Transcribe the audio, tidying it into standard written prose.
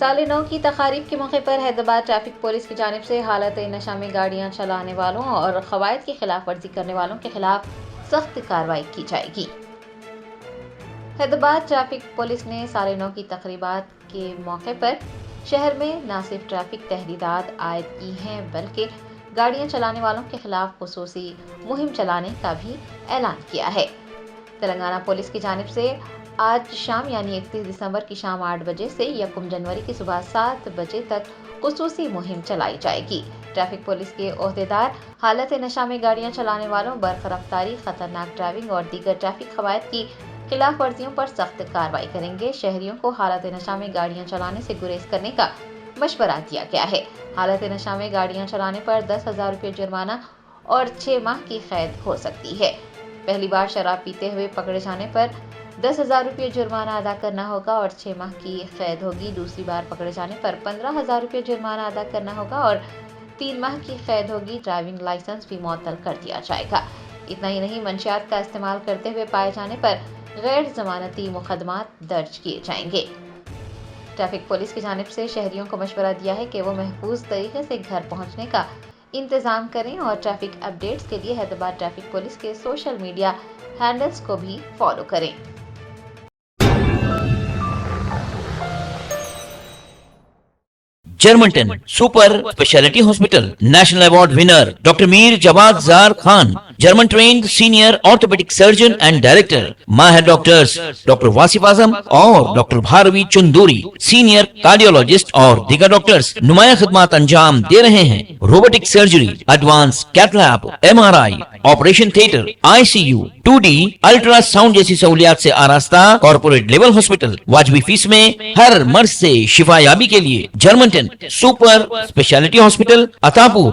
سال نو کی تقاریب کے موقع پر حیدرآباد ٹریفک پولیس کی جانب سے حالت نشہ میں گاڑیاں چلانے والوں اور قواعد کی خلاف ورزی کرنے والوں کے خلاف سخت کارروائی کی جائے گی۔ حیدرآباد ٹریفک پولیس نے سال نو کی تقریبات کے موقع پر شہر میں نہ صرف ٹریفک تحریرات عائد کی ہیں بلکہ گاڑیاں چلانے والوں کے خلاف خصوصی مہم چلانے کا بھی اعلان کیا ہے۔ تلنگانہ پولیس کی جانب سے آج شام یعنی 31 دسمبر کی شام 8 بجے سے 1 جنوری کی صبح 7 بجے تک خصوصی مہم چلائی جائے گی۔ ٹریفک پولیس کے عہدیدار حالت نشہ میں گاڑیاں چلانے والوں، برق رفتاری، خطرناک ڈرائیونگ اور دیگر ٹریفک قواعد کی خلاف ورزیوں پر سخت کارروائی کریں گے۔ شہریوں کو حالت نشہ میں گاڑیاں چلانے سے گریز کرنے کا مشورہ دیا گیا ہے۔ حالت نشہ میں گاڑیاں چلانے پر 10,000 روپے جرمانہ اور 6 ماہ کی قید ہو سکتی ہے۔ پہلی بار شراب پیتے ہوئے پکڑے جانے پر 10,000 روپے جرمانہ ادا کرنا ہوگا اور 6 ماہ کی قید ہوگی۔ دوسری بار پکڑے جانے پر 15,000 روپے جرمانہ ادا کرنا ہوگا اور 3 ماہ کی قید ہوگی۔ ڈرائیونگ لائسنس بھی معطل کر دیا جائے گا۔ اتنا ہی نہیں، منشیات کا استعمال کرتے ہوئے پائے جانے پر غیر ضمانتی مقدمات درج کیے جائیں گے۔ ٹریفک پولیس کی جانب سے شہریوں کو مشورہ دیا ہے کہ وہ محفوظ طریقے سے گھر پہنچنے کا انتظام کریں اور ٹریفک اپڈیٹس کے لیے حیدرآباد ٹریفک پولیس کے سوشل میڈیا ہینڈلز کو بھی فالو کریں۔ جرمنٹن super specialty hospital national award winner doctor Mir Jawad Zar Khan, German trained senior orthopaedic surgeon and director, ماہر ڈاکٹرز ڈاکٹر واصف اعظم اور doctor Bharavi Chanduri, senior cardiologist اور دیگر ڈاکٹرز نمایاں خدمات انجام دے رہے ہیں۔ Robotic surgery, advance cath lab, MRI، operation theatre, ICU، 2D ultra sound جیسی سہولیات سے آراستہ کارپوریٹ لیول ہاسپٹل، واجبی فیس میں ہر مرض سے شفا یابی کے لیے جرمنٹن سپر اسپیشلٹی ہاسپٹل، عطاپور۔